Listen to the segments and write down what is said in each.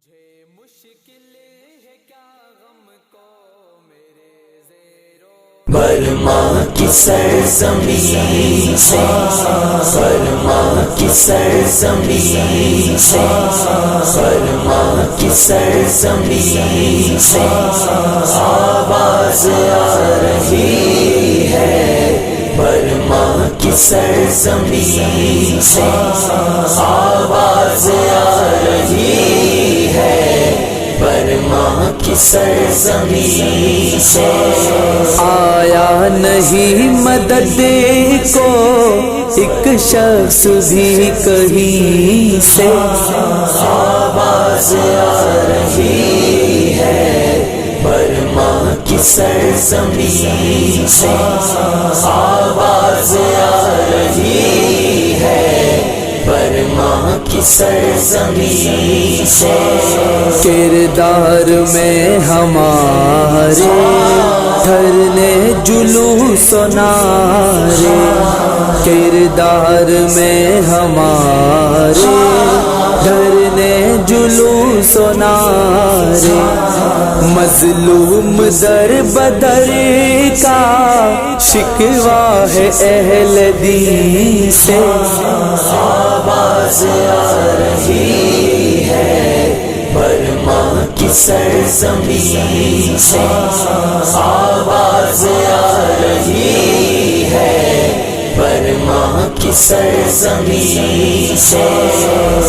مجھے مشکل ہے کیا غم کو میرے زیرو برما کی سرزمین سے، برما کی سرزمین سے، برما کی سرزمین سے آواز آ رہی ہے، برما کی سرزمین سے آواز آ رہی ہے، برما کی سرزمین سے آیا نہیں مدد کو ایک شخص بھی کہیں سے، آواز آ رہی ہے، برما کی سرزمین سے آواز آ رہی ہے، برما کی سرزمین سے کردار میں ہمارے دھرنے جلوس و نعرے، کردار میں ہمارے دھرنے جلوس و نعرے، مظلوم در بدر کا شکوہ ہے اہل دین سے، آواز آ رہی ہے، برما کی سرزمین سے آواز آ رہی ہے، برما کی سرزمین سے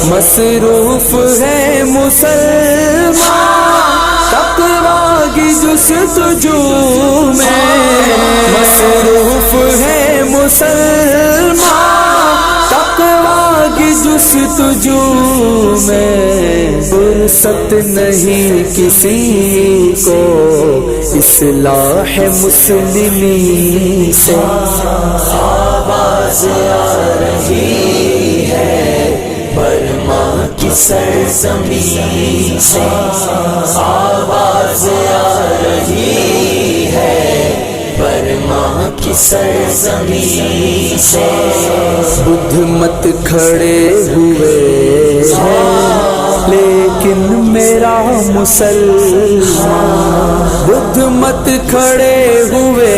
مصروف ہے مسلمان تقویٰ کی جستجو میں، مصروف ہے مسلمان تقویٰ کی جستجو میں، فرصت نہیں کسی کو اصلاح مسلمین سے، آواز آ رہی ہے، برما کی سرزمین سے آواز آ رہی ہے، برما کی سرزمین سے بدھ مت کھڑے ہوئے ہیں لیکن میرا مسلمان، بدھ مت کھڑے ہوئے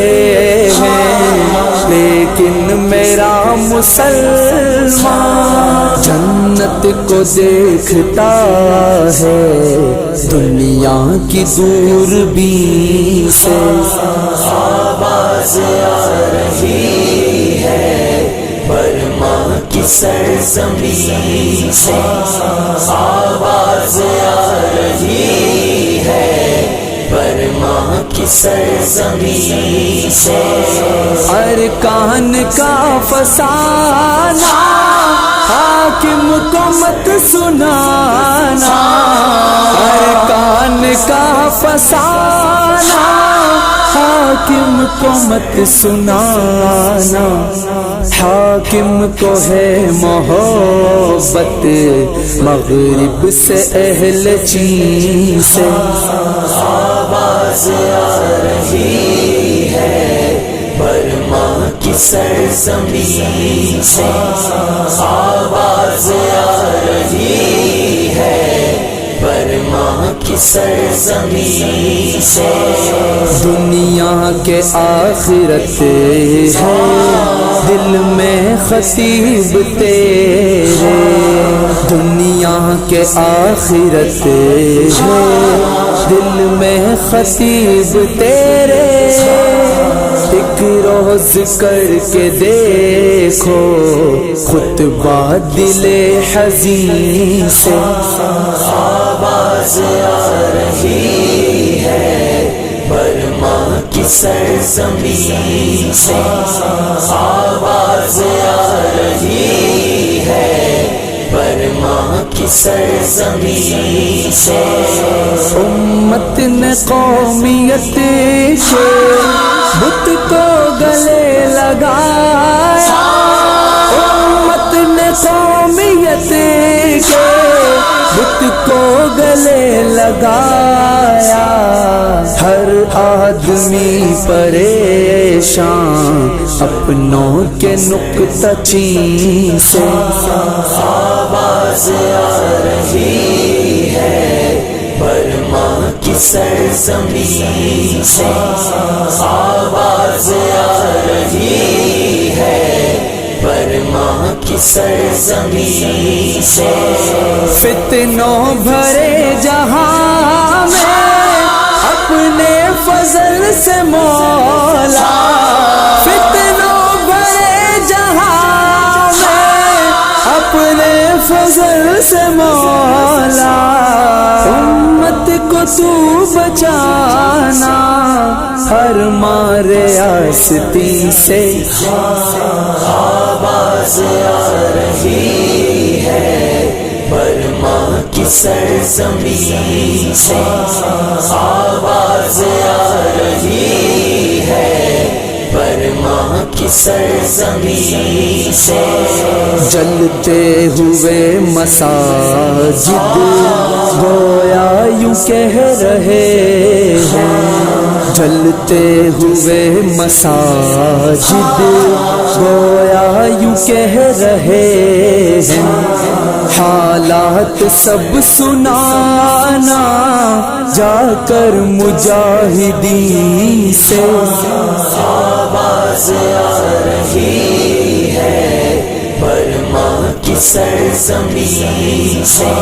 ہیں لیکن میرا مسلمان جنت کو دیکھتا ہے دنیا کی دوربین سے، آواز آ رہی ہے، برما کی سرزمین سے آواز آ رہی ہے، برما کی سرزمین سے ارکان کا فسانہ حاکم کو مت سنانا، ارکان کا فسانہ حاکم کو مت سنانا، حاکم کو ہے محبت مغرب سے اہل چین سے، آواز آ رہی ہے، برما کی سرزمین سے آواز آ رہی ہے، برما کی سرزمین سے دنیا کے آخرت ہے دل میں خطیب تیرے، دنیا کے آخرت ہے دل میں خطیب تیرے، ایک روز کر کے دیکھو خطبہ دل حزین سے، آواز آ رہی ہے، برما کی سرزمین سے آواز آ رہی ہے، برما کی سرزمین سے امت نے قومیت کے بت کو گلے لگایا، امت نے قومیت کے بت کو گلے لگایا، ہر آدمی پریشان اپنوں کے نکتہ چین سے، آواز آ رہی ہے، سرزمین سے آواز آ رہی ہے، برما کی سرزمین سے۔ فتنوں بھرے جہاں میں اپنے فضل سے مولا، فتنوں بھرے جہاں میں اپنے فضل سے مولا، امت کو تو بچانا ہر مارے آستی سے۔ آواز آ رہی ہے، برما کی سرزمین سے آواز آ رہی ہے، برما کی سرزمین سے۔ جلتے ہوئے مساجد گویا یوں کہہ رہے ہیں، جلتے ہوئے مساجد گویا یوں کہہ رہے ہیں، حالات سب سنانا جا کر مجاہدین سے۔ آواز آ رہی ہے، برما کی سرزمین سے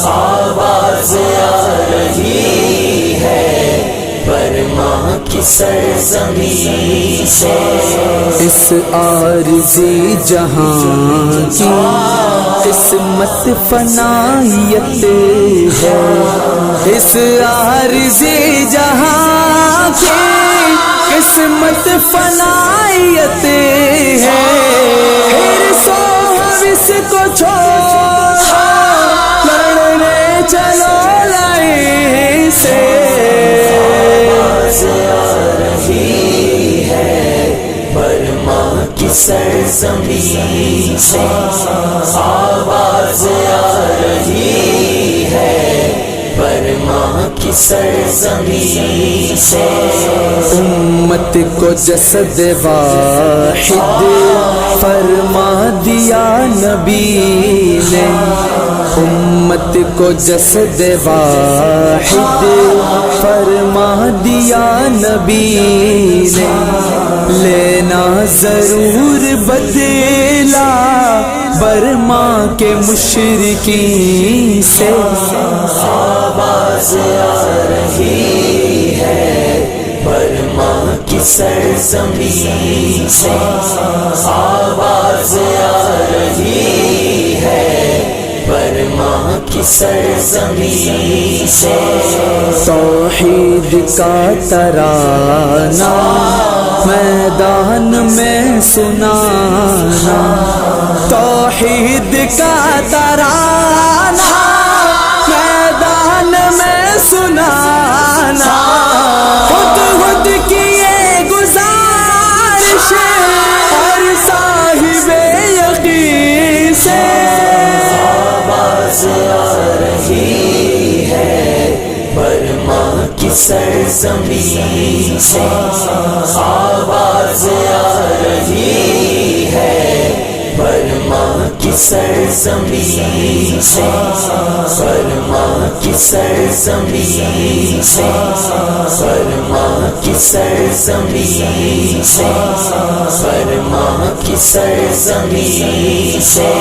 آواز آ رہی ہے، برما کی سرزمین سے۔ اس عارضی جہاں کی قسمت فنائیت ہے، اس عارضی جہاں کی قسمت فنائیت ہے، حرص و حوث کو چھوڑو لڑنے چلو لڑائی سے۔ آواز آ رہی ہے، برما کی سرزمین سے آواز آ رہی ہے، برما کی سرزمین سے۔ امت کو جسد واحد فرما دیا نبی نے، امت کو جسد واحد فرما دیا نبی نے، لینا ضرور بدلا برما کے مشرکین سے۔ آواز آ رہی ہے، برما کی سرزمین سے آواز آ رہی ہے، برما کی سرزمین سے۔ توحید کا ترانہ میدان میں سنانا، توحید کا ترانہ میدان میں سنانا، خود خود کی یہ گزارش ہر صاحب یقین سے۔ آواز آ رہی ہے، برما کی سرزمین سے آواز آ رہی ہے، برما کی سرزمین سے، برما کی سرزمین سے، برما کی سرزمین سے، برما کی سرزمین سے۔